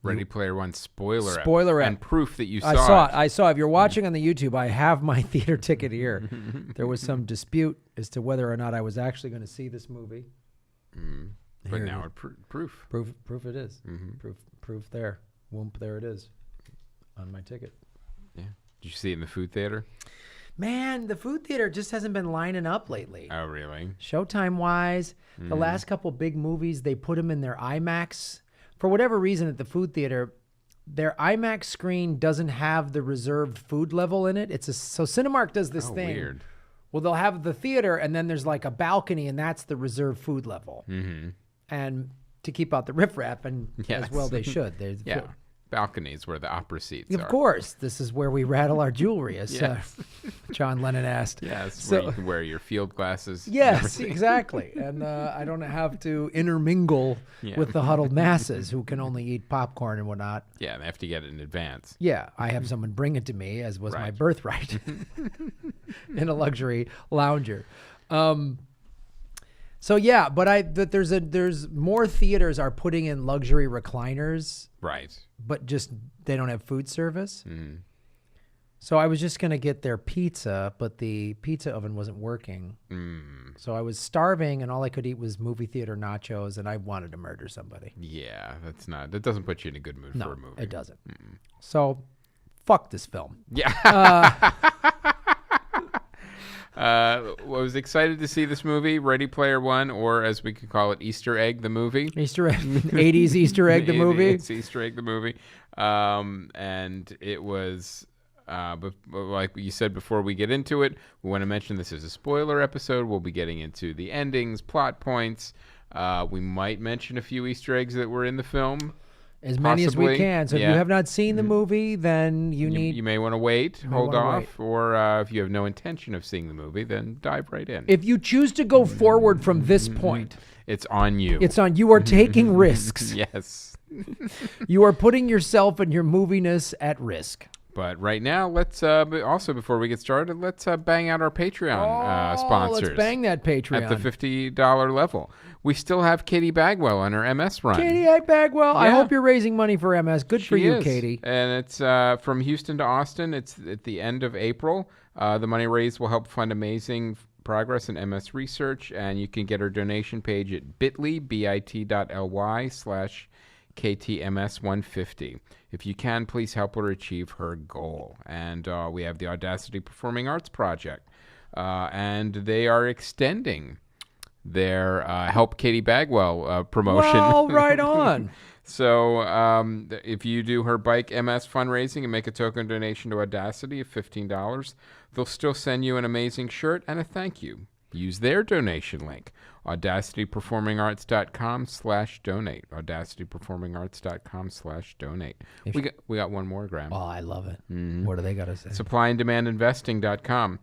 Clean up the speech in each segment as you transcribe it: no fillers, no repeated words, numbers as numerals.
Ready Player One spoiler app. And proof that you saw it. I saw. If you're watching on the YouTube, I have my theater ticket here. There was some dispute as to whether or not I was actually going to see this movie. But now proof. Proof it is. Proof there. Whoomp, there it is on my ticket. Yeah. Did you see it in the food theater? Man, the food theater just hasn't been lining up lately. Oh, really? Showtime-wise, the last couple big movies, they put them in their IMAX. For whatever reason at the food theater, their IMAX screen doesn't have the reserved food level in it. So Cinemark does this thing. Weird. Well, they'll have the theater, and then there's like a balcony, and that's the reserved food level. And to keep out the riffraff, and as well they should. Balconies where the opera seats are. Of course. This is where we rattle our jewelry, as John Lennon asked. Yes, where you can wear your field glasses. Yes, exactly. And I don't have to intermingle with the huddled masses who can only eat popcorn and whatnot. Yeah, they have to get it in advance. Yeah, I have someone bring it to me, as was my birthright, in a luxury lounger. But there's more theaters are putting in luxury recliners. Right. But just they don't have food service. So I was just going to get their pizza, but the pizza oven wasn't working. So I was starving, and all I could eat was movie theater nachos, and I wanted to murder somebody. Yeah, that doesn't put you in a good mood for a movie. No, it doesn't. So fuck this film. Yeah. I was excited to see this movie, Ready Player One, or as we could call it, Easter Egg the movie. Easter egg, 80s Easter egg the movie. It's Easter Egg the movie. And it was, but like you said before we get into it, we want to mention this is a spoiler episode. We'll be getting into the endings, plot points. We might mention a few Easter eggs that were in the film. As many as we can. So if you have not seen the movie, then you may want to wait, hold off, or if you have no intention of seeing the movie, then dive right in. If you choose to go forward from this point, it's on you. You are taking risks. Yes. You are putting yourself and your moviness at risk. But right now, let's also, before we get started, let's bang out our Patreon sponsors. Let's bang that Patreon. At the $50 level. We still have Katie Bagwell on her MS run. Katie Bagwell, I hope you're raising money for MS. Good for you, Katie. And it's from Houston to Austin. It's at the end of April. The money raised will help fund amazing progress in MS research, and you can get her donation page at bit.ly/KTMS150. If you can, please help her achieve her goal. And we have the Audacity Performing Arts Project, and they are extending their Help Katie Bagwell promotion. Well, right on. So if you do her Bike MS fundraising and make a token donation to Audacity of $15, they'll still send you an amazing shirt and a thank you. Use their donation link, audacityperformingarts.com/donate. audacityperformingarts.com/donate. We got one more, Graham. Oh, I love it. What do they got to say? Supplyanddomandinvesting.com.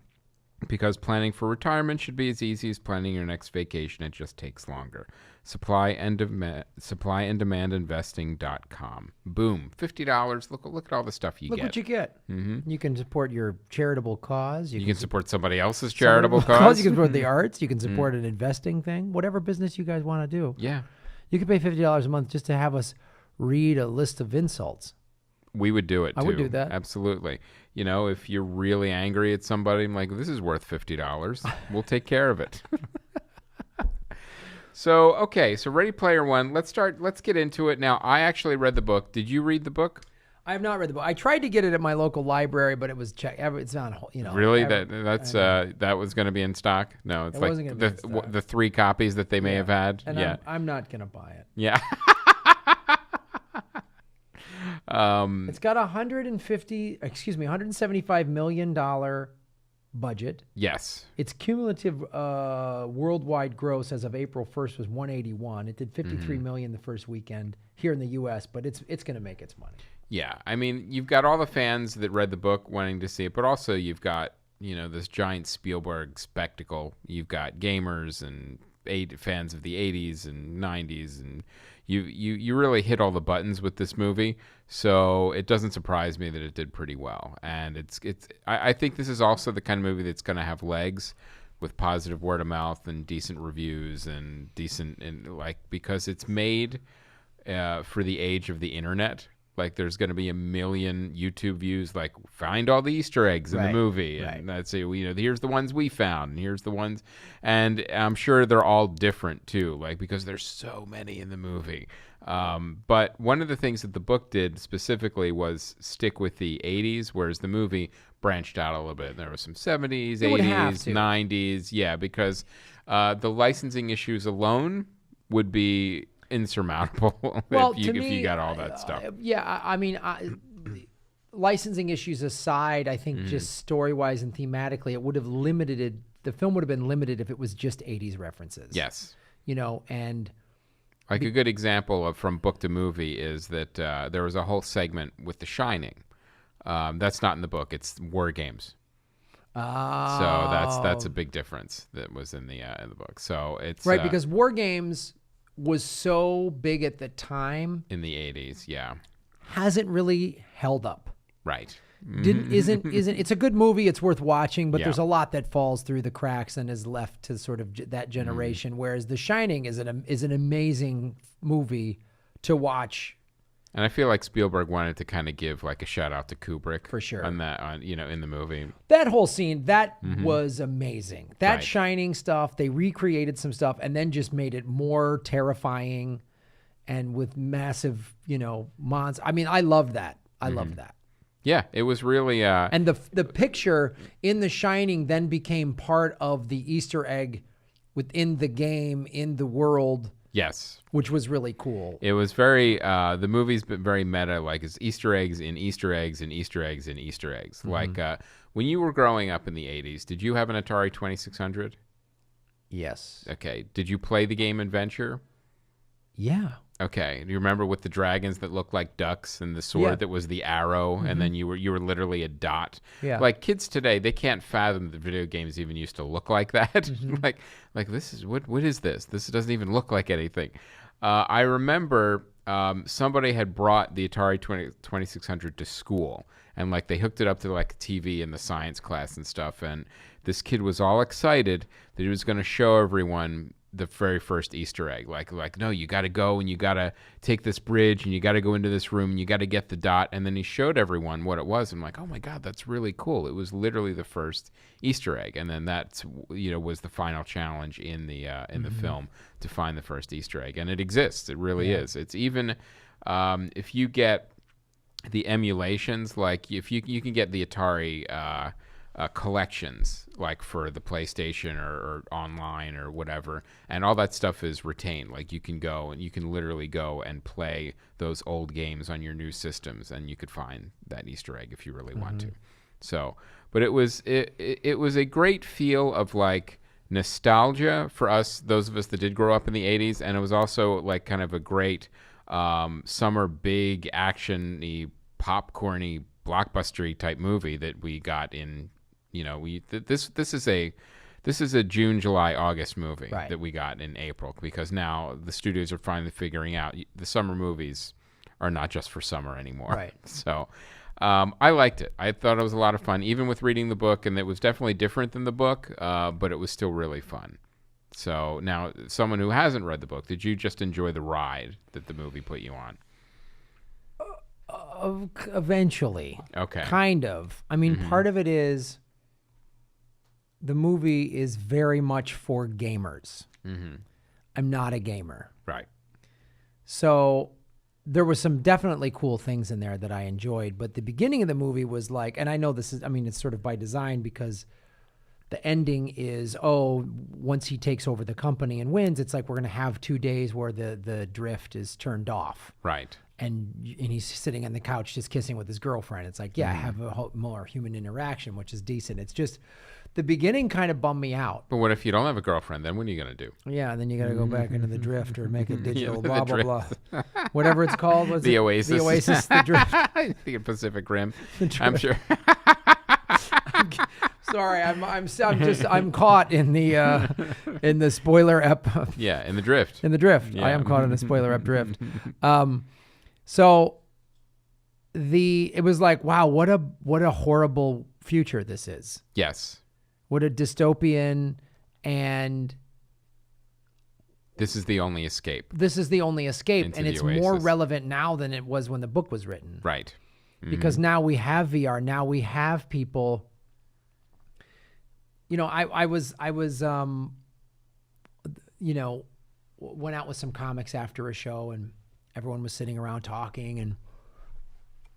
Because planning for retirement should be as easy as planning your next vacation. It just takes longer. Supplyanddomandinvesting.com. Boom. $50. Look at all the stuff you get. Look what you get. You can support your charitable cause. You can support somebody else's charitable cause. You can support the arts. You can support an investing thing. Whatever business you guys want to do. Yeah. You can pay $50 a month just to have us read a list of insults. We would do it, too. I would do that. Absolutely. You know, if you're really angry at somebody, I'm like, this is worth $50. We'll take care of it. So Ready Player One. Let's get into it. Now, I actually read the book. Did you read the book? I have not read the book. I tried to get it at my local library, but it was checked. It's not, Really? That was going to be in stock? No, it's like the 3 copies that they may have had. And I'm not going to buy it. Yeah. It's got $175 million budget. Yes. Its cumulative worldwide gross as of April 1st was 181. It did 53 million the first weekend here in the U.S., but it's going to make its money. Yeah, I mean, you've got all the fans that read the book wanting to see it, but also you've got this giant Spielberg spectacle. You've got gamers and fans of the 80s and 90s, and you really hit all the buttons with this movie. So it doesn't surprise me that it did pretty well. And I think this is also the kind of movie that's going to have legs with positive word of mouth and decent reviews and because it's made for the age of the internet. Like there's going to be a million YouTube views, like find all the Easter eggs in the movie. And that's it. Here's the ones we found, and here's the ones. And I'm sure they're all different too, like because there's so many in the movie. But one of the things that the book did specifically was stick with the 80s, whereas the movie branched out a little bit. There was some 70s, 80s, 90s. Yeah, because the licensing issues alone would be insurmountable if you got all that stuff. Licensing issues aside, I think just story-wise and thematically, the film would have been limited if it was just 80s references. Yes. And... Like a good example of from book to movie is that there was a whole segment with The Shining. That's not in the book. It's war games. Oh. So that's a big difference that was in the book. So it's right because war games was so big at the time in the 80s. Yeah, hasn't really held up. Right. Isn't it's a good movie, it's worth watching, but there's a lot that falls through the cracks and is left to sort of that generation, whereas The Shining is an amazing movie to watch. And I feel like Spielberg wanted to kind of give like a shout out to Kubrick for sure on that in the movie. That whole scene was amazing. That Shining stuff, they recreated some stuff and then just made it more terrifying and with massive, monsters. I mean, I love that. I loved that. Yeah, it was really... and the picture in The Shining then became part of the Easter egg within the game, in the world. Yes. Which was really cool. It was very... the movie's been very meta, like it's Easter eggs in Easter eggs and Easter eggs and Easter eggs. Like when you were growing up in the 80s, did you have an Atari 2600? Yes. Okay. Did you play the game Adventure? Yeah. Okay. Do you remember with the dragons that looked like ducks and the sword that was the arrow, and then you were literally a dot? Yeah. Like kids today, they can't fathom that video games even used to look like that. like this is what is this? This doesn't even look like anything. I remember somebody had brought the Atari 2600 to school, and like they hooked it up to like a TV in the science class and stuff, and this kid was all excited that he was going to show everyone the very first Easter egg. Like no, you got to go and you got to take this bridge and you got to go into this room and you got to get the dot. And then he showed everyone what it was. I'm like, oh my God, that's really cool. It was literally the first Easter egg. And then that's, was the final challenge in the film to find the first Easter egg. And it exists. It really is. It's even, if you get the emulations, like if you can get the Atari, collections like for the PlayStation or online or whatever, and all that stuff is retained. Like you can go and you can literally go and play those old games on your new systems, and you could find that Easter egg if you really want to. So, but it was a great feel of like nostalgia for us, those of us that did grow up in the 80s, and it was also like kind of a great summer big action-y, popcorny, blockbustery type movie that we got in. This is a June, July, August movie that we got in April, because now the studios are finally figuring out the summer movies are not just for summer anymore. Right. So I liked it. I thought it was a lot of fun, even with reading the book, and it was definitely different than the book, but it was still really fun. So now, someone who hasn't read the book, did you just enjoy the ride that the movie put you on? Eventually. Okay. Kind of. I mean, part of it is the movie is very much for gamers. I'm not a gamer. Right. So there was some definitely cool things in there that I enjoyed, but the beginning of the movie was like, and I know this is, I mean, it's sort of by design because the ending is, once he takes over the company and wins, it's like we're going to have 2 days where the drift is turned off. Right. And he's sitting on the couch just kissing with his girlfriend. It's like, have a more human interaction, which is decent. It's just the beginning kind of bummed me out. But what if you don't have a girlfrand? Then what are you going to do? Yeah, and then you got to go back into the drift or make it digital, blah, blah, blah. Whatever it's called. The Oasis. The Oasis, the drift. The Pacific Rim. I'm sure. Sorry, I'm caught in the spoiler ep. Yeah, in the drift. In the drift. Yeah. I am caught in a spoiler ep drift. So it was like, wow, what a horrible future this is. Yes. What a dystopian, and This is the only escape. This is the only escape, Into and the it's more oasis. relevant now than it was when the book was written. Right. Because now we have VR. Now we have people. You know, I was you know, went out with some comics after a show, and everyone was sitting around talking and,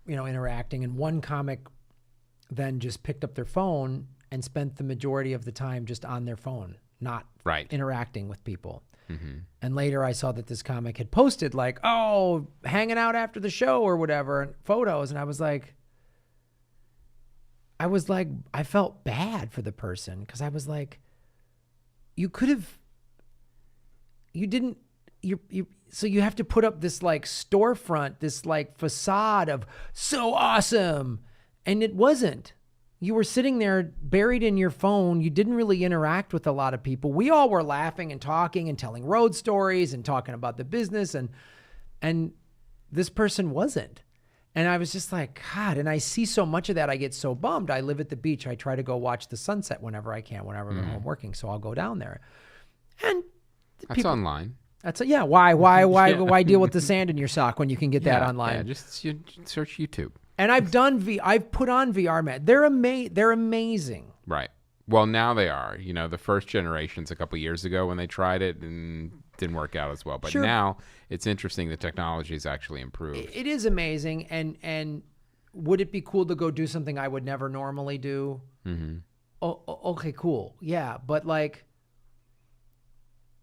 you know, interacting. And one comic then just picked up their phone and spent the majority of the time just on their phone, not interacting with people. And later I saw that this comic had posted like, oh, hanging out after the show or whatever, and photos. And I was like, I felt bad for the person, because I was like, so you have to put up this like storefront, this like facade of so awesome. And it wasn't. You were sitting there buried in your phone. You didn't really interact with a lot of people. We all were laughing and talking and telling road stories and talking about the business. And this person wasn't. And I was just like, God, and I see so much of that. I get so bummed. I live at the beach. I try to go watch the sunset whenever I can, whenever I'm home working. So I'll go down there. And That's online. That's yeah. Why deal with the sand in your sock when you can get that online? Yeah, just search YouTube. And I've put on VR mat. They're amazing. Right. Well, now they are. You know, the first generations a couple years ago when they tried it and didn't work out as well. But now it's interesting. The technology has actually improved. It is amazing. And would it be cool to go do something I would never normally do? Oh, okay, cool. Yeah, but like,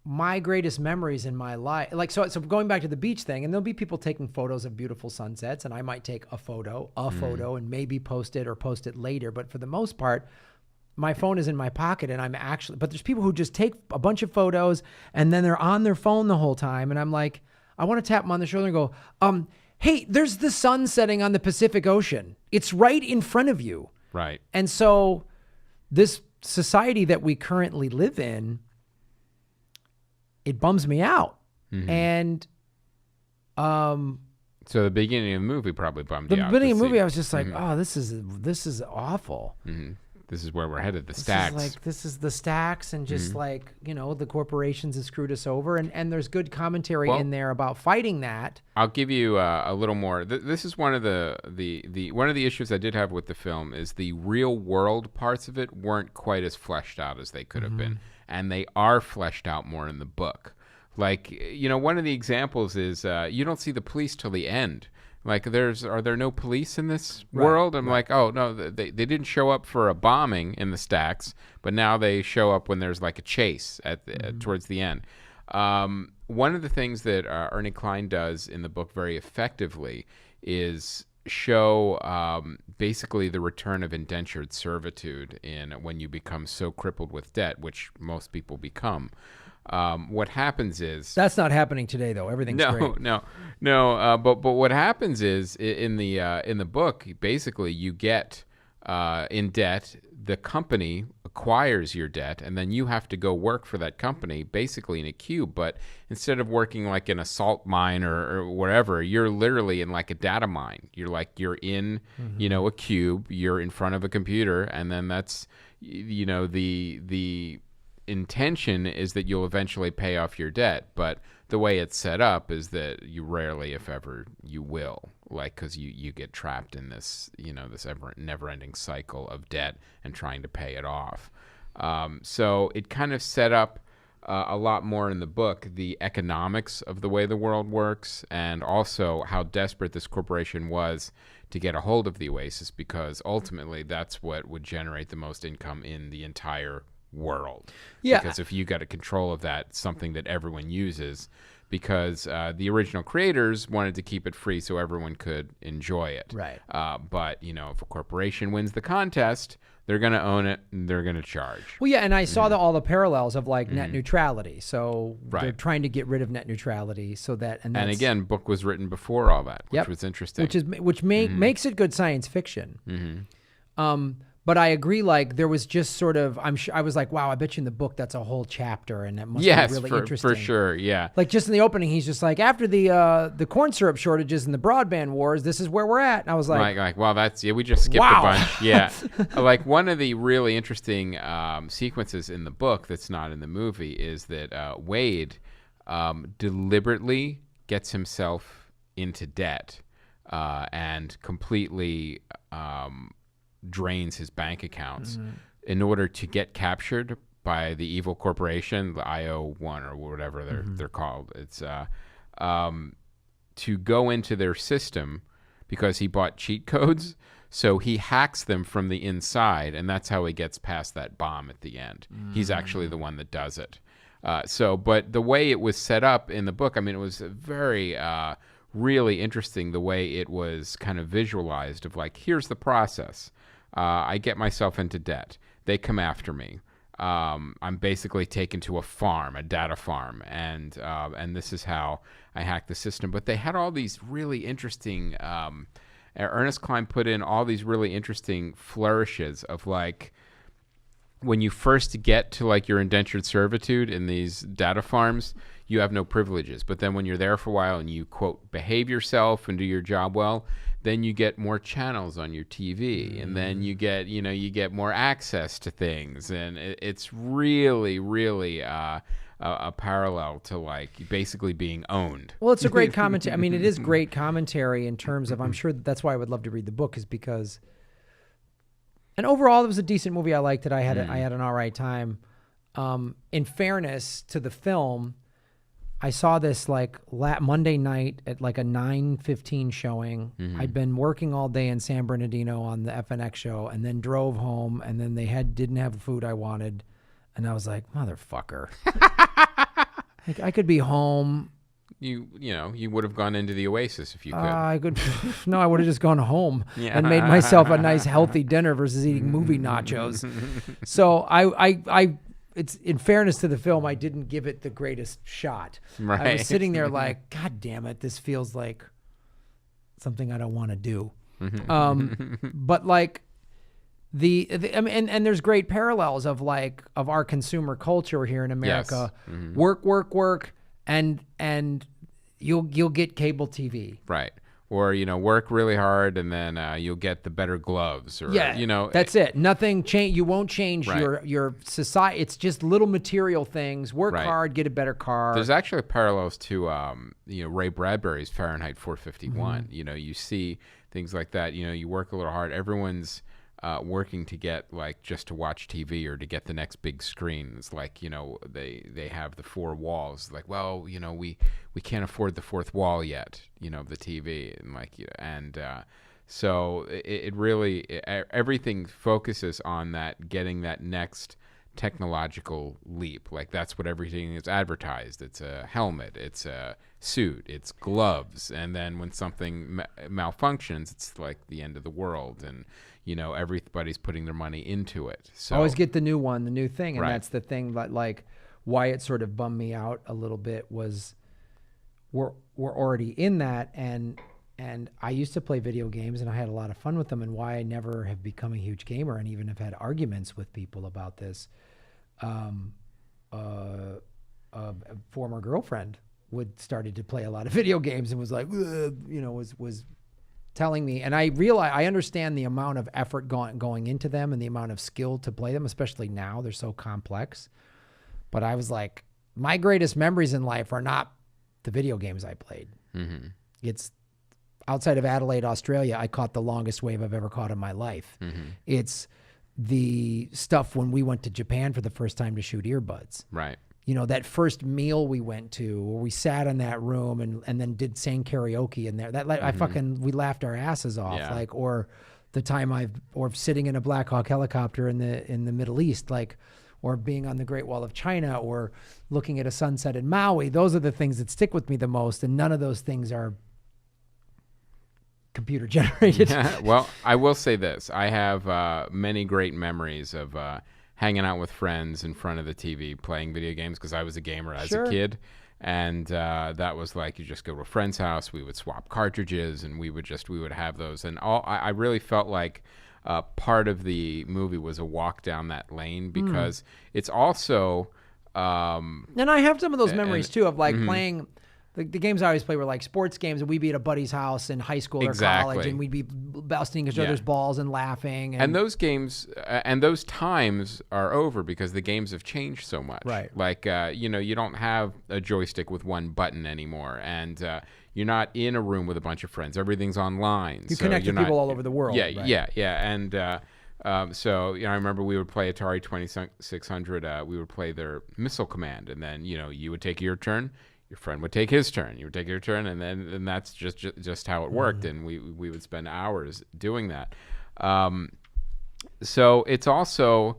my greatest memories in my life, like, so going back to the beach thing, and there'll be people taking photos of beautiful sunsets, and I might take a photo and maybe post it later. But for the most part, my phone is in my pocket, and but there's people who just take a bunch of photos and then they're on their phone the whole time. And I'm like, I want to tap them on the shoulder and go, hey, there's the sun setting on the Pacific Ocean. It's right in front of you. Right. And so this society that we currently live in, it bums me out. And so the beginning of the movie probably bummed you out. The beginning of the movie, I was just like, oh, this is awful. This is where we're headed, the stacks. This is the stacks, and just like, you know, the corporations have screwed us over, and there's good commentary in there about fighting that. I'll give you a little more. This is one of the one of the issues I did have with the film is the real world parts of it weren't quite as fleshed out as they could have been. And they are fleshed out more in the book. Like, you know, one of the examples is you don't see the police till the end. Like, are there no police in this world? I'm like, oh, no, they didn't show up for a bombing in the stacks, but now they show up when there's like a chase towards the end. One of the things that Ernie Cline does in the book very effectively is show basically the return of indentured servitude when you become so crippled with debt, which most people become. What happens is that's not happening today, though. Everything's great. No. But what happens is in the book, basically you get in debt. The company acquires your debt, and then you have to go work for that company, basically in a cube. But instead of working like in a salt mine or wherever, you're literally in like a data mine. You're in, you know, a cube. You're in front of a computer, and then that's, you know, the intention is that you'll eventually pay off your debt. But the way it's set up is that you rarely, if ever, you will. Like, because you get trapped in this, you know, this never-ending cycle of debt and trying to pay it off. So it kind of set up a lot more in the book the economics of the way the world works, and also how desperate this corporation was to get a hold of the Oasis, because ultimately that's what would generate the most income in the entire world. Yeah. Because if you got a control of that, something that everyone uses, because the original creators wanted to keep it free so everyone could enjoy it. Right. But, you know, if a corporation wins the contest, they're going to own it and they're going to charge. Well, yeah, and I saw all the parallels of like net neutrality. So they're trying to get rid of net neutrality so that... And again, book was written before all that, which was interesting. Which makes it good science fiction. But I agree, like, there was just sort of, I was like, wow, I bet you in the book that's a whole chapter, and that must be really interesting. For sure, yeah. Like, just in the opening, he's just like, after the corn syrup shortages and the broadband wars, this is where we're at. And I was like well, that's, we just skipped a bunch. Yeah. Like, one of the really interesting sequences in the book that's not in the movie is that Wade deliberately gets himself into debt and completely drains his bank accounts in order to get captured by the evil corporation, the IO1 or whatever they're called. It's to go into their system because he bought cheat codes. So he hacks them from the inside, and that's how he gets past that bomb at the end. He's actually the one that does it. But the way it was set up in the book, I mean, it was very, really interesting the way it was kind of visualized of like, here's the process. I get myself into debt. They come after me. I'm basically taken to a farm, a data farm, and this is how I hack the system. But they had all these really interesting. Ernest Cline put in all these really interesting flourishes of like when you first get to like your indentured servitude in these data farms, you have no privileges. But then when you're there for a while and you quote behave yourself and do your job well, then you get more channels on your TV, and then you get more access to things, and it's really, really a parallel to like basically being owned. Well, it's a great commentary. I mean, it is great commentary in terms of. I'm sure that's why I would love to read the book, is because. And overall, it was a decent movie. I liked it. I had an all right time. In fairness to the film, I saw this like Monday night at like a 9:15 showing. I'd been working all day in San Bernardino on the FNX show, and then drove home, and then they didn't have the food I wanted, and I was like, motherfucker. Like I could be home. You would have gone into the Oasis if you could. No, I would have just gone home and made myself a nice healthy dinner versus eating movie nachos. So it's in fairness to the film, I didn't give it the greatest shot. Right. I was sitting there like, God damn it, this feels like something I don't want to do. But like I mean, and there's great parallels of our consumer culture here in America. Yes. Work, and you'll get cable TV. Right. Or, work really hard and then you'll get the better gloves. Or, that's it. Nothing change. You won't change your society. It's just little material things. Work hard, get a better car. There's actually parallels to, Ray Bradbury's Fahrenheit 451. You see things like that. You work a little hard. Everyone's working to get just to watch TV or to get the next big screen. It's like, they have the four walls. Like, well, we can't afford the fourth wall yet, the TV. And so it really, everything focuses on that, getting that next technological leap. Like that's what everything is advertised. It's a helmet, it's a suit, it's gloves. And then when something malfunctions, it's like the end of the world. And, everybody's putting their money into it. So always get the new one, the new thing. And that's the thing that why it sort of bummed me out a little bit was we're already in that. And I used to play video games and I had a lot of fun with them, and why I never have become a huge gamer and even have had arguments with people about this. A former girlfriend started to play a lot of video games and was like, was telling me, and I realize I understand the amount of effort going into them and the amount of skill to play them, especially now they're so complex. But I was like, my greatest memories in life are not the video games I played. Mm-hmm. It's outside of Adelaide, Australia, I caught the longest wave I've ever caught in my life. Mm-hmm. It's the stuff when we went to Japan for the first time to shoot earbuds. Right. That first meal we went to, where we sat in that room and then sang karaoke in there. That we laughed our asses off. Yeah. Or the time or sitting in a Black Hawk helicopter in the Middle East, or being on the Great Wall of China, or looking at a sunset in Maui. Those are the things that stick with me the most, and none of those things are computer generated. Yeah, well, I will say this: I have many great memories of hanging out with friends in front of the TV playing video games, because I was a gamer as a kid, and that was you just go to a friend's house, we would swap cartridges, and we would have those, and I really felt like part of the movie was a walk down that lane, because it's also and I have some of those memories too of playing the games I always play were like sports games, and we'd be at a buddy's house in high school or college, and we'd be busting each other's balls and laughing. And those games and those times are over because the games have changed so much. Right. Like, you don't have a joystick with one button anymore, and you're not in a room with a bunch of friends. Everything's online. You connect with people all over the world. Yeah, right? yeah. And so, I remember we would play Atari 2600. We would play their Missile Command, and then, you would take your turn. Your friend would take his turn. You would take your turn, and that's just how it worked. And we would spend hours doing that. So it's also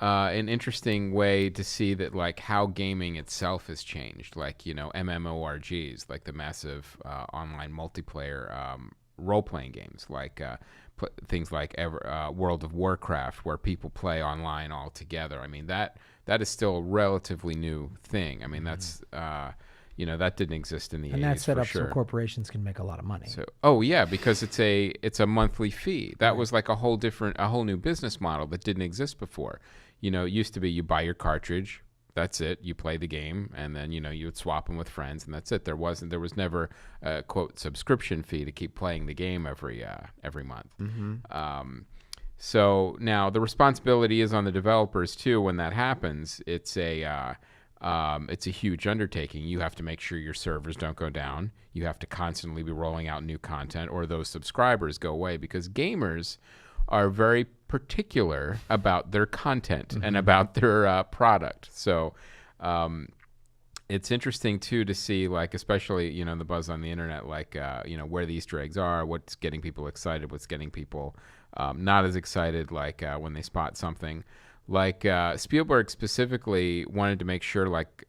an interesting way to see that, like, how gaming itself has changed. Like, MMORGs, like the massive online multiplayer role-playing games, like things like World of Warcraft, where people play online all together. I mean, that is still a relatively new thing. I mean, that's that didn't exist in the 80s. And that's set up sure. so corporations can make a lot of money. So, because it's a monthly fee. That was like a whole new business model that didn't exist before. It used to be you buy your cartridge, that's it. You play the game, and then you would swap them with friends, and that's it. There was never a quote subscription fee to keep playing the game every month. Mm-hmm. So now the responsibility is on the developers too. When that happens, it's a huge undertaking. You have to make sure your servers don't go down. You have to constantly be rolling out new content, or those subscribers go away, because gamers are very particular about their content and about their product. So it's interesting too to see, like, especially the buzz on the internet, like where the Easter eggs are, what's getting people excited, what's getting people not as excited, like when they spot something. Like Spielberg specifically wanted to make sure, like,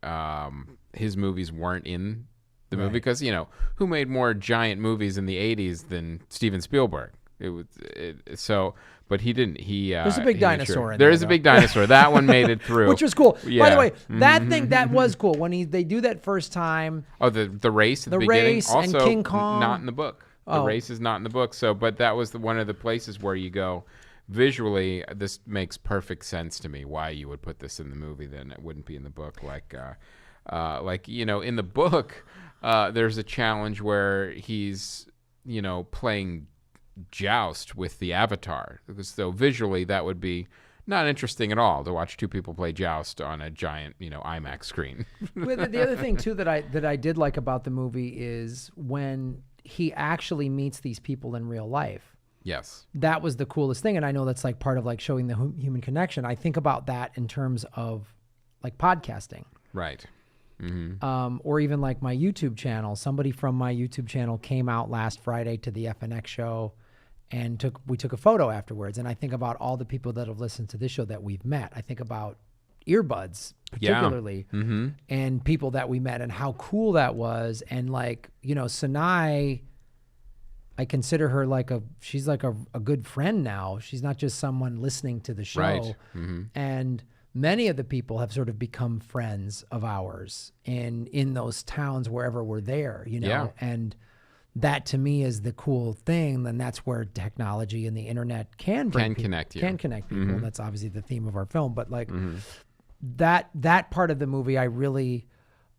his movies weren't in the movie, because who made more giant movies in the 80s than Steven Spielberg? But he didn't. There's a big dinosaur in there. There is a big dinosaur. That one made it through, which was cool. Yeah. By the way, that was cool when they do that first time. Oh, the race at the beginning. Race also and King Kong. Not in the book. The race is not in the book. So, but that was one of the places where you go, visually, this makes perfect sense to me. Why you would put this in the movie, then it wouldn't be in the book. Like in the book, there's a challenge where he's playing joust with the Avatar. So visually, that would be not interesting at all to watch two people play joust on a giant IMAX screen. Well, the other thing too that I did like about the movie is when he actually meets these people in real life. Yes. That was the coolest thing. And I know that's like part of like showing the human connection. I think about that in terms of like podcasting. Right. Mm-hmm. Or even like my YouTube channel. Somebody from my YouTube channel came out last Friday to the FNX show, and we took a photo afterwards. And I think about all the people that have listened to this show that we've met. I think about earbuds particularly, and people that we met and how cool that was. And like, Sinai, I consider her she's like a good friend now. She's not just someone listening to the show. Right. Mm-hmm. And many of the people have sort of become friends of ours in those towns wherever we're there, Yeah. And that to me is the cool thing. Then that's where technology and the internet can connect you. Can connect people. And that's obviously the theme of our film. But like that part of the movie, I really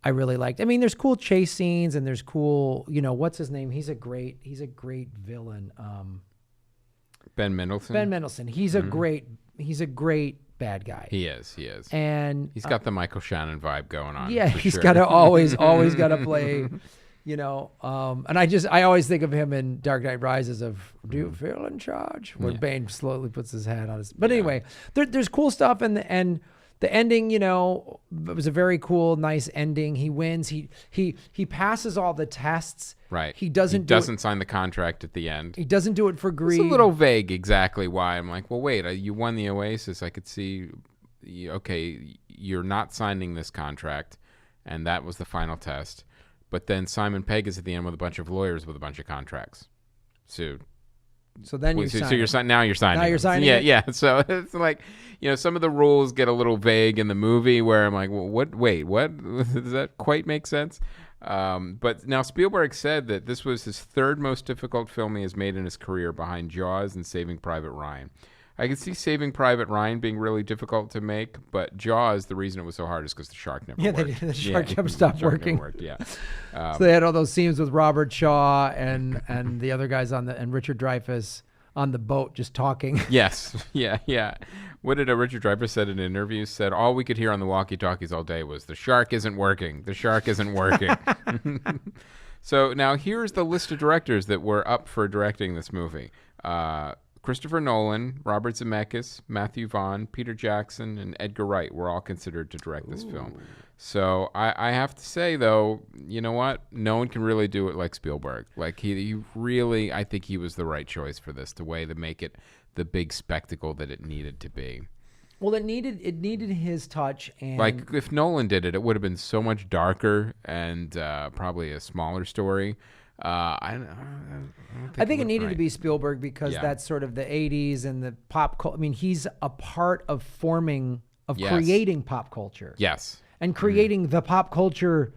liked. I mean, there's cool chase scenes and there's cool, what's his name? He's a great villain. Ben Mendelsohn. Ben Mendelsohn. He's a great bad guy. He is. And he's got the Michael Shannon vibe going on. Yeah, he's got to always got to play, and I always think of him in Dark Knight Rises of, do you feel in charge? Where Bane slowly puts his hand on his, but anyway, there's cool stuff and the ending, it was a very cool, nice ending. He wins. He passes all the tests. Right. He doesn't sign the contract at the end. He doesn't do it for greed. It's a little vague exactly why. I'm like, well, wait, you won the Oasis. I could see, okay, you're not signing this contract, and that was the final test. But then Simon Pegg is at the end with a bunch of lawyers with a bunch of contracts. So then you sign. sign. So you're signing. Now you're signing. Now you're signing. Yeah. So it's like, some of the rules get a little vague in the movie where I'm like, well, what? Wait, what? Does that quite make sense? But now Spielberg said that this was his third most difficult film he has made in his career, behind Jaws and Saving Private Ryan. I could see Saving Private Ryan being really difficult to make, but Jaws, the reason it was so hard is because the shark never worked. The shark kept stopped working. Worked, yeah. So they had all those scenes with Robert Shaw and the other guys and Richard Dreyfuss on the boat just talking. Yes. Yeah. What did Richard Dreyfuss said in an interview? Said all we could hear on the walkie-talkies all day was, the shark isn't working. The shark isn't working. So now here's the list of directors that were up for directing this movie. Christopher Nolan, Robert Zemeckis, Matthew Vaughn, Peter Jackson, and Edgar Wright were all considered to direct this film. So I have to say, though, you know what? No one can really do it like Spielberg. Like he really, I think he was the right choice for this, the way to make it the big spectacle that it needed to be. Well, it needed his touch, and like if Nolan did it, it would have been so much darker and probably a smaller story. I think it needed to be Spielberg because that's sort of the 80s and the pop culture. I mean, he's a part of creating pop culture. Yes. And creating the pop culture,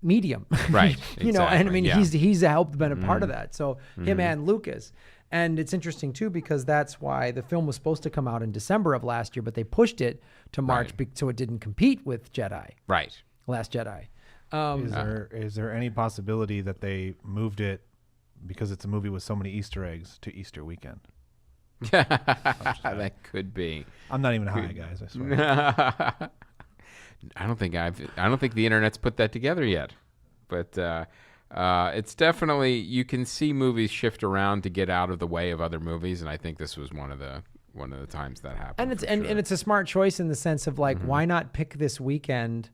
medium. Right. And I mean, he's helped been a part of that. So him and Lucas. And it's interesting, too, because that's why the film was supposed to come out in December of last year, but they pushed it to March so it didn't compete with Jedi. Right. Last Jedi. Is there any possibility that they moved it because it's a movie with so many Easter eggs to Easter weekend? That could be. I'm not even high, guys. I swear. I don't think the internet's put that together yet, but it's definitely, you can see movies shift around to get out of the way of other movies, and I think this was one of the times that happened. And it's a smart choice in the sense of like, why not pick this weekend?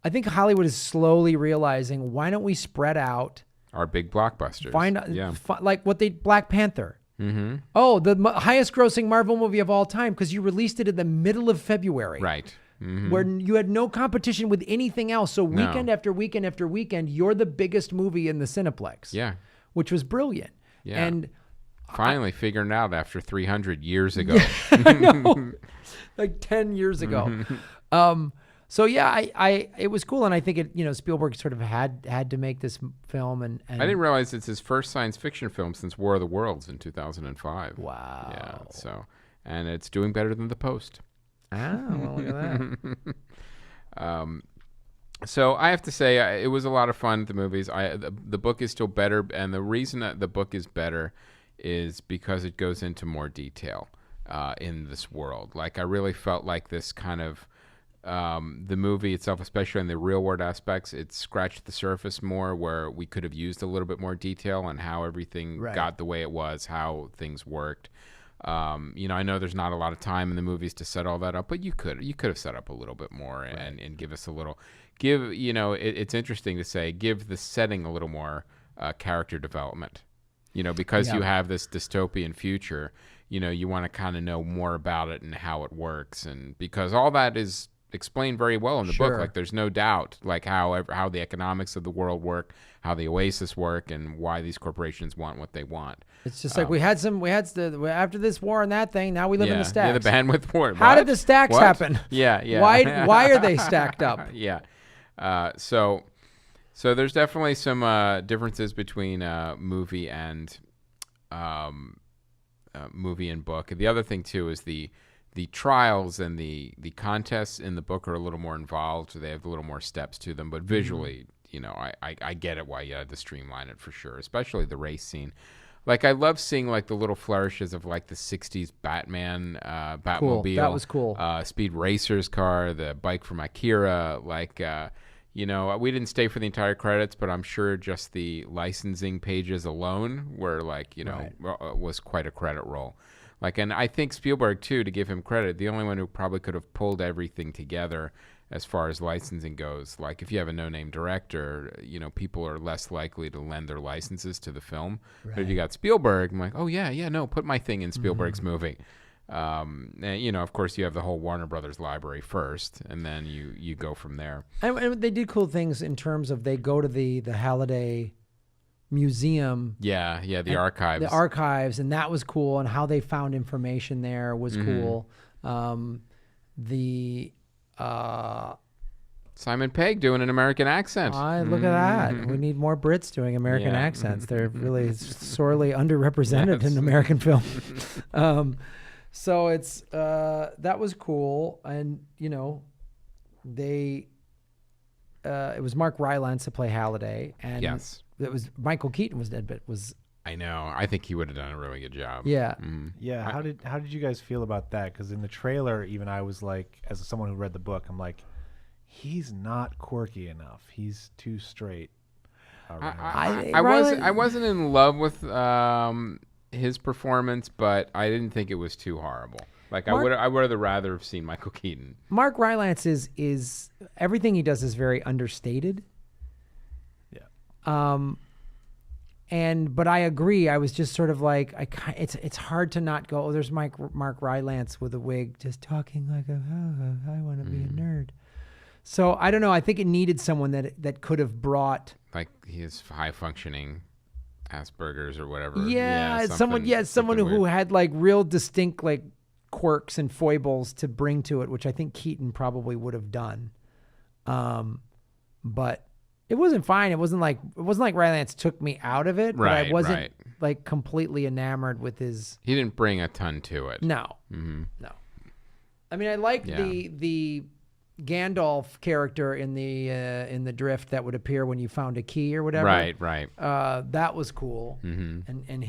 I think Hollywood is slowly realizing, why don't we spread out our big blockbusters? Like Black Panther. Mm-hmm. Oh, the highest grossing Marvel movie of all time, because you released it in the middle of February. Right. Mm-hmm. Where you had no competition with anything else. So weekend after weekend after weekend, you're the biggest movie in the Cineplex. Yeah. Which was brilliant. Yeah. And finally figuring it out after 300 years ago. I know. Like 10 years ago. So yeah, it was cool, and I think Spielberg sort of had to make this film, and I didn't realize it's his first science fiction film since War of the Worlds in 2005. Wow. Yeah. So, and it's doing better than The Post. Ah, well, look at that. So I have to say, it was a lot of fun at the movies. The book is still better, and the reason that the book is better is because it goes into more detail in this world. Like I really felt like this kind of the movie itself, especially in the real world aspects, it scratched the surface more, where we could have used a little bit more detail on how everything got the way it was, how things worked. I know there's not a lot of time in the movies to set all that up, but you could have set up a little bit more and give us a little, it's interesting to say, give the setting a little more character development, because you have this dystopian future, you want to kind of know more about it and how it works. And because all that is explained very well in the book, like there's no doubt, like how the economics of the world work, how the Oasis work, and why these corporations want what they want. It's just like we had after this war and that thing. Now we live in the stacks. Yeah, the bandwidth war. How did the stacks happen? Yeah. Why are they stacked up? Yeah. So there's definitely some differences between movie and book. The other thing too is the trials and the contests in the book are a little more involved, so they have a little more steps to them. But visually, I get it why you had to streamline it for sure, especially the race scene. Like I love seeing like the little flourishes of like the '60s Batman Batmobile. Cool. That was cool. Speed Racer's car, the bike from Akira. Like we didn't stay for the entire credits, but I'm sure just the licensing pages alone were like was quite a credit roll. Like, and I think Spielberg too, to give him credit, the only one who probably could have pulled everything together as far as licensing goes. Like if you have a no-name director, people are less likely to lend their licenses to the film. Right. But if you got Spielberg, I'm like, oh no, put my thing in Spielberg's movie. And, of course you have the whole Warner Brothers library first, and then you go from there. And they did cool things in terms of they go to the Halliday Museum. Yeah, the archives. The archives, and that was cool, and how they found information there was cool. Simon Pegg doing an American accent. Look at that. We need more Brits doing American accents. They're really sorely underrepresented in American film. So it's that was cool, and they it was Mark Rylance to play Halliday, and it was Michael Keaton was dead, but was. I know. I think he would have done a really good job. Yeah. Yeah. How did you guys feel about that? Because in the trailer, even I was like, as someone who read the book, I'm like, he's not quirky enough. He's too straight. I wasn't in love with his performance, but I didn't think it was too horrible. Like I would have rather have seen Michael Keaton. Mark Rylance is everything he does is very understated. Yeah. But I agree. I was just sort of like, it's hard to not go, oh, there's Mark Rylance with a wig just talking like I want to be a nerd. So I don't know. I think it needed someone that could have brought like his high functioning Asperger's or whatever. Yeah, someone who had like real distinct like quirks and foibles to bring to it, which I think Keaton probably would have done. But it wasn't fine. It wasn't like Rylance took me out of it, but I wasn't like completely enamored with his. He didn't bring a ton to it. No, no. I mean, I liked the Gandalf character in the drift that would appear when you found a key or whatever. Right. That was cool. And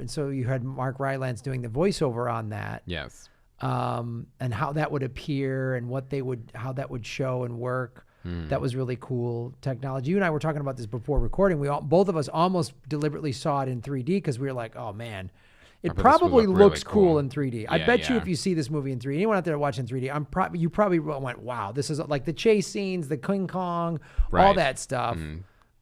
so you had Mark Rylance doing the voiceover on that. Yes. And how that would appear and how that would show and work. That was really cool technology. You and I were talking about this before recording. Both of us almost deliberately saw it in 3D because we were like, oh man, it probably looks really cool in 3D. I bet you if you see this movie in 3D, anyone out there watching 3D, you probably went, wow, this is like the chase scenes, the King Kong, all that stuff.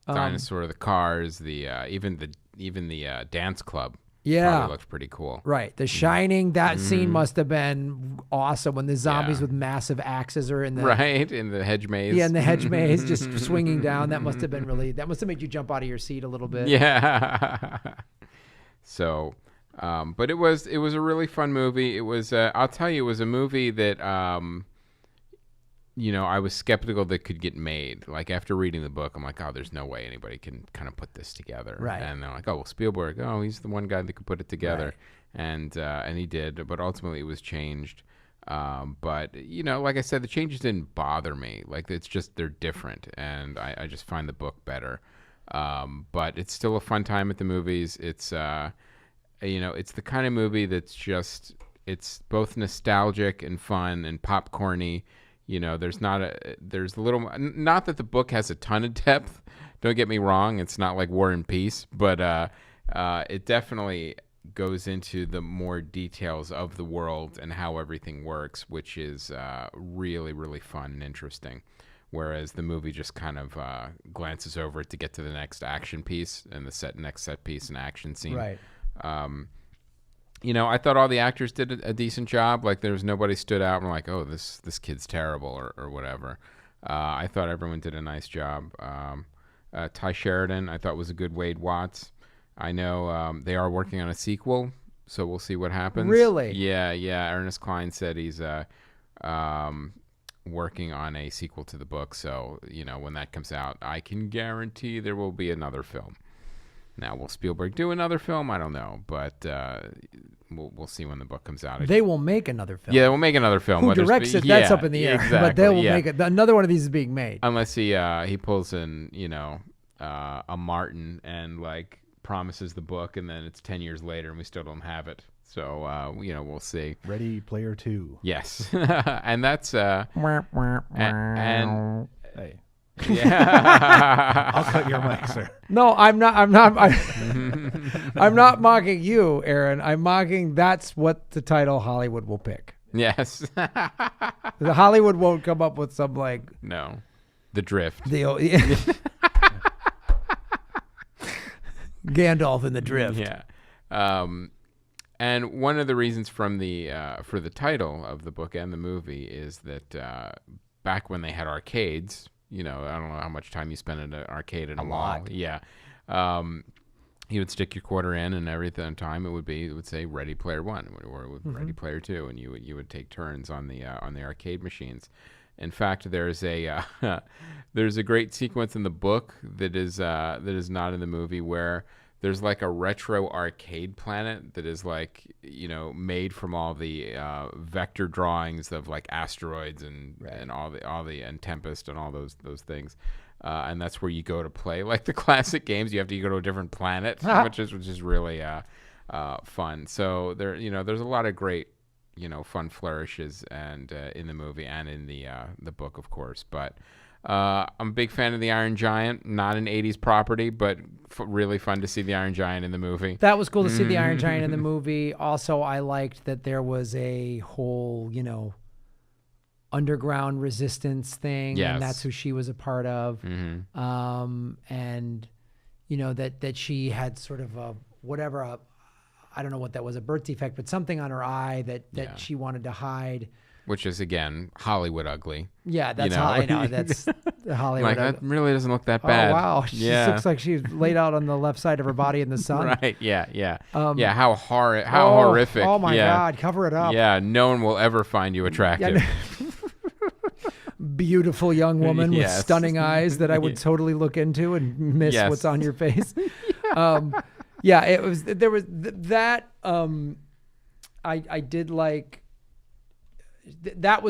Dinosaur, the cars, even the dance club. Yeah, probably looks pretty cool. Right, The Shining. That scene must have been awesome when the zombies with massive axes are in the in the hedge maze. Yeah, in the hedge maze, just swinging down. That must have been that must have made you jump out of your seat a little bit. Yeah. So, but it was a really fun movie. It was I'll tell you, it was a movie that I was skeptical that could get made. Like after reading the book, I'm like, oh, there's no way anybody can kind of put this together. Right. And they're like, oh, well, Spielberg, he's the one guy that could put it together. Right. And he did, but ultimately it was changed. But like I said, the changes didn't bother me. Like it's just, they're different. And I just find the book better. But it's still a fun time at the movies. It's, it's the kind of movie that's just, it's both nostalgic and fun and popcorny. There's a little, not that the book has a ton of depth. Don't get me wrong. It's not like War and Peace, but it definitely goes into the more details of the world and how everything works, which is really, really fun and interesting. Whereas the movie just kind of glances over it to get to the next action piece and the next set piece and action scene. Right. I thought all the actors did a decent job. Like there was nobody stood out and like, oh, this kid's terrible or whatever. I thought everyone did a nice job. Ty Sheridan, I thought was a good Wade Watts. I know they are working on a sequel, so we'll see what happens. Really? Yeah. Ernest Cline said he's working on a sequel to the book. So, when that comes out, I can guarantee there will be another film. Now, will Spielberg do another film? I don't know, but we'll see when the book comes out. They will make another film. Yeah, we'll make another film. Who directs it? That's up in the air. Exactly, but they will make it. Another one of these is being made. Unless he pulls in, a Martin and like promises the book, and then it's 10 years later and we still don't have it. So we'll see. Ready Player 2. Yes, and that's and hey. Yeah. I'll cut your mic, sir. No, I'm not. I'm not mocking you, Aaron. I'm mocking. That's what the title Hollywood will pick. Yes. The Hollywood won't come up with some like no, The Drift. Gandalf in The Drift. Yeah. And one of the reasons from for the title of the book and the movie is that back when they had arcades. I don't know how much time you spend at an arcade at a mall. Yeah. You would stick your quarter in and everything time it would say Ready Player 1 or Ready Player 2, and you would take turns on the arcade machines. In fact, there's a there's a great sequence in the book that is not in the movie where there's like a retro arcade planet that is like, made from all the vector drawings of like asteroids and all the and Tempest and all those things. And that's where you go to play like the classic games. You have to go to a different planet, which is really fun. So there's a lot of great fun flourishes and in the movie and in the book, of course. But I'm a big fan of the Iron Giant. Not an 80s property, but really fun to see the Iron Giant in the movie. That was cool to see the Iron Giant in the movie. Also, I liked that there was a whole, underground resistance thing, and that's who she was a part of. And that she had sort of I don't know what that was, a birth defect, but something on her eye that she wanted to hide. Which is, again, Hollywood ugly. Yeah, that's how I know. That's Hollywood ugly. That really doesn't look that bad. Oh, wow. She looks like she's laid out on the left side of her body in the sun. Right, yeah. How horrific. Oh, my God. Cover it up. Yeah, no one will ever find you attractive. Beautiful young woman with stunning eyes that I would totally look into and miss what's on your face. It was, there was that, I did like,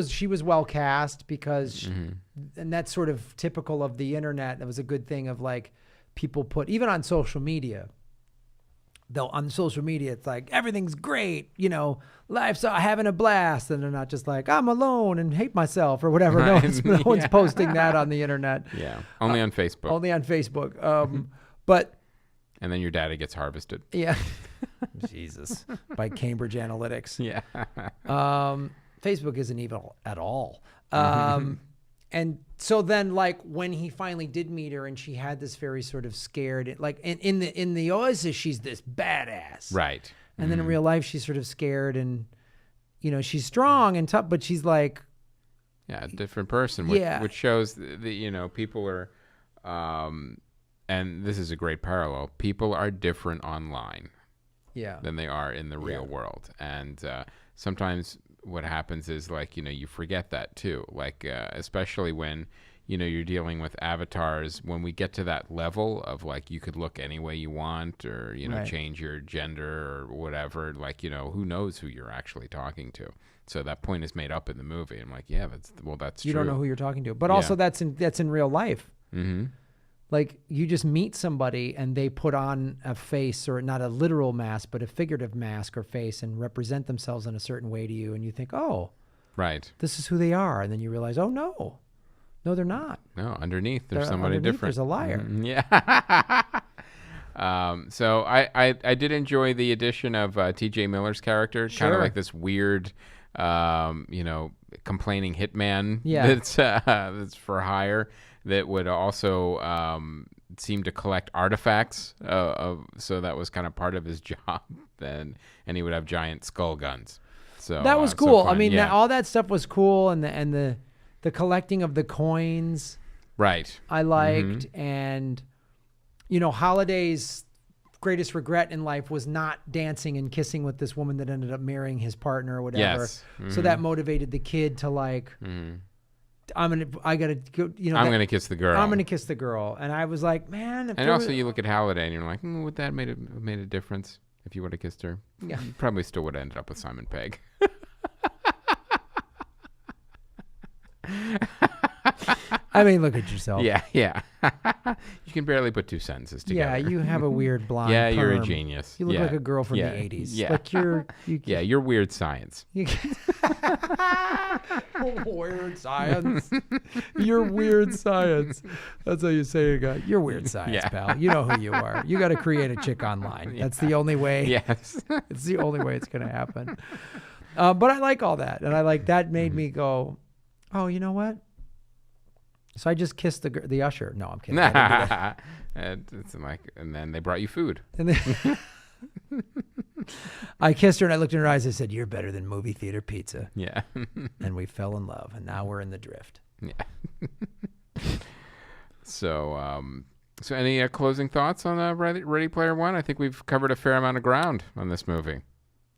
she was well cast because, and that's sort of typical of the internet. That was a good thing of like people put, even on social media, on social media, it's like, everything's great, life's having a blast. And they're not just like, I'm alone and hate myself or whatever. Right. No one's posting that on the internet. Yeah. Only on Facebook. Only on Facebook. But. And then your data gets harvested. Yeah. Jesus. By Cambridge Analytics. Yeah. Facebook isn't evil at all. And so then, like, when he finally did meet her and she had this very sort of scared, like in the Oasis, she's this badass. Right. And then in real life, she's sort of scared and, she's strong and tough, but she's like. Yeah, a different person. Which shows that, people are, and this is a great parallel, people are different online. Yeah. Than they are in the real world. And sometimes what happens is like, you forget that too. Like, especially when, you're dealing with avatars, when we get to that level of like, you could look any way you want or, change your gender or whatever, like, who knows who you're actually talking to. So that point is made up in the movie. I'm like, that's true. You don't know who you're talking to, but also that's in real life. Mm-hmm. Like, you just meet somebody and they put on a face, or not a literal mask, but a figurative mask or face, and represent themselves in a certain way to you. And you think, oh, right, this is who they are. And then you realize, oh, no, they're not. No, underneath, there's somebody different. There's a liar. Mm-hmm. Yeah. So I did enjoy the addition of T.J. Miller's character, kind of like this weird, complaining hitman that's for hire. That would also seem to collect artifacts, so that was kind of part of his job. And he would have giant skull guns. So that was cool. So I mean, all that stuff was cool, and the collecting of the coins, right? I liked, and Holiday's greatest regret in life was not dancing and kissing with this woman that ended up marrying his partner or whatever. Yes. So that motivated the kid to like. I'm gonna kiss the girl. I'm gonna kiss the girl, and I was like, man. And also, you look at Halliday, and you're like, would that made a difference if you would have kissed her? Yeah, you probably still would have ended up with Simon Pegg. I mean, look at yourself. Yeah. You can barely put two sentences together. Yeah, you have a weird blonde. Yeah, you're a perm. genius. You look like a girl from the 80s. Yeah. Like you're weird science. Weird science. You're weird science. That's how you say it, guy. You're weird science, pal. You know who you are. You got to create a chick online. Yeah. That's the only way. Yes. It's the only way it's going to happen. But I like all that. And I like that made me go, oh, you know what? So I just kissed the usher. No, I'm kidding. And then they brought you food. And then I kissed her and I looked in her eyes. I said, "You're better than movie theater pizza." Yeah. And we fell in love, and now we're in the drift. Yeah. So any closing thoughts on Ready Player One? I think we've covered a fair amount of ground on this movie.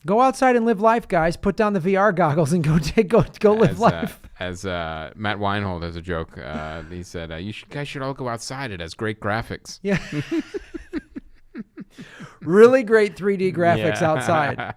Go outside and live life, guys. Put down the VR goggles and go live life. As Matt Weinhold has a joke, he said, "You guys should all go outside. It has great graphics." Yeah. Really great 3D graphics outside.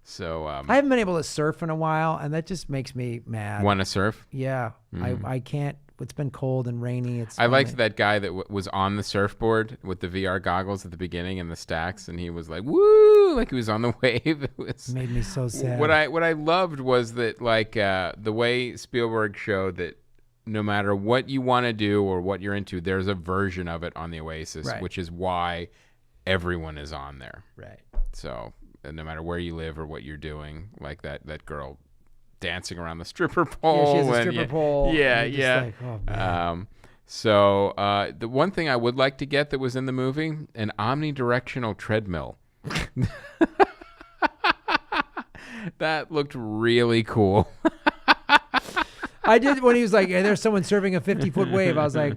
So I haven't been able to surf in a while, and that just makes me mad. Want to surf? Yeah, I can't. It's been cold and rainy. I liked that guy that was on the surfboard with the VR goggles at the beginning and the stacks, and he was like, "Woo!" Like he was on the wave. It made me so sad. What I loved was that the way Spielberg showed that no matter what you want to do or what you're into, there's a version of it on the Oasis, Right. which is why everyone is on there. Right. So no matter where you live or what you're doing, like that girl dancing around the stripper pole. Yeah, she has a stripper pole. Yeah, and you're yeah. just like, oh, man. So the one thing I would like to get that was in the movie, an omnidirectional treadmill. That looked really cool. I did when he was like, hey, there's someone surfing a 50-foot wave. I was like,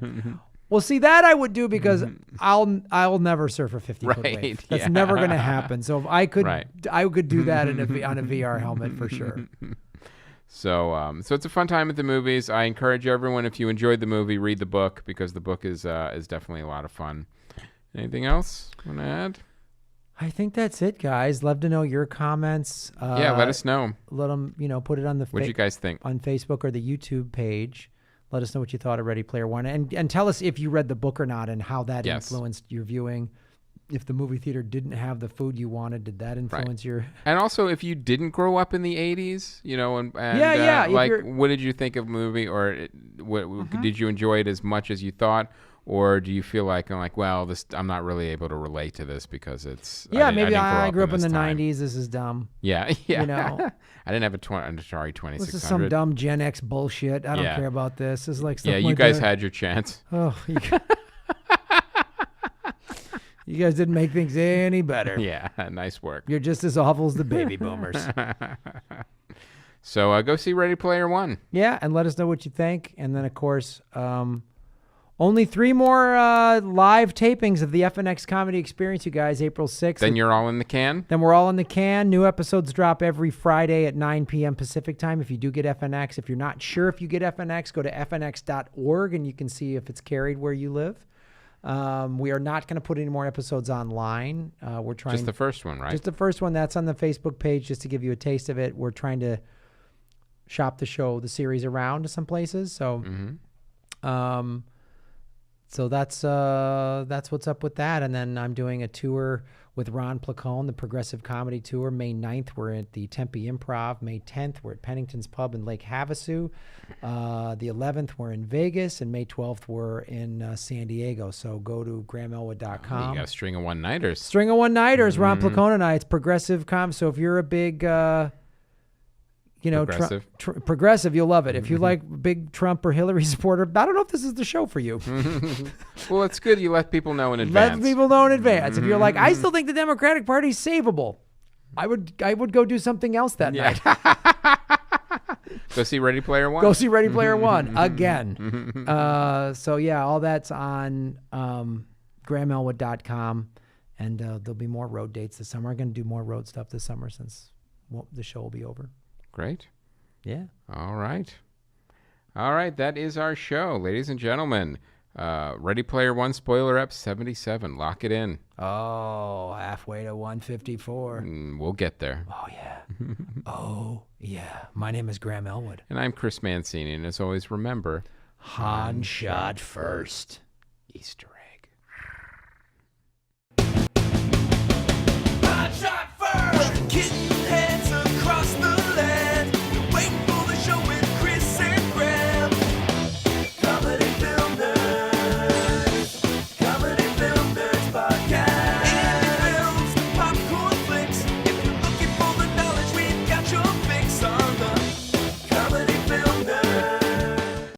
well, see, that I would do because I'll never surf a 50-foot wave. That's never going to happen. So if I could, I could do that on a VR helmet for sure. So it's a fun time at the movies. I encourage everyone, if you enjoyed the movie, read the book because the book is definitely a lot of fun. Anything else you want to add? I think that's it, guys. Love to know your comments. Let us know. Let them, put it on the what do you guys think on Facebook or the YouTube page. Let us know what you thought of Ready Player One, and tell us if you read the book or not, and how that influenced your viewing. If the movie theater didn't have the food you wanted, did that influence your? And also, if you didn't grow up in the '80s, what did you think of the movie, or did you enjoy it as much as you thought? Or do you feel like I'm not really able to relate to this because it's maybe I grew up in the '90s. This is dumb. Yeah. I didn't have an Atari 2600. This is some dumb Gen X bullshit. I don't care about this. This is like stuff you guys had your chance. Oh, you guys didn't make things any better. Yeah, nice work. You're just as awful as the baby boomers. So go see Ready Player One. Yeah, and let us know what you think. And then, of course, only 3 more live tapings of the FNX Comedy Experience, you guys, April 6th. Then you're all in the can? Then we're all in the can. New episodes drop every Friday at 9 p.m. Pacific time if you do get FNX. If you're not sure if you get FNX, go to fnx.org and you can see if it's carried where you live. We are not going to put any more episodes online. We're trying just the first one, right? Just the first one. That's on the Facebook page just to give you a taste of it. We're trying to shop the series around to some places. So, So that's what's up with that. And then I'm doing a tour with Ron Placone, the Progressive Comedy Tour. May 9th, we're at the Tempe Improv. May 10th, we're at Pennington's Pub in Lake Havasu. The 11th, we're in Vegas. And May 12th, we're in San Diego. So go to grahamelwood.com. You got a string of one-nighters. String of one-nighters, Ron Placone and I. It's Progressive Com. So if you're a big... progressive. Progressive, you'll love it. If you like big Trump or Hillary supporter, I don't know if this is the show for you. Well, it's good you let people know in advance. Let people know in advance. If you're like, I still think the Democratic Party's savable, I would go do something else that night. Go see Ready Player One. Go see Ready Player One again. So yeah, all that's on grahamelwood.com, and there'll be more road dates this summer. I'm going to do more road stuff this summer since the show will be over. Great. Yeah. All right. That is our show, ladies and gentlemen. Ready Player One spoiler ep 77. Lock it in. Oh, halfway to 154. We'll get there. Oh yeah. Oh yeah. My name is Graham Elwood. And I'm Chris Mancini. And as always, remember, Han shot first. Easter egg.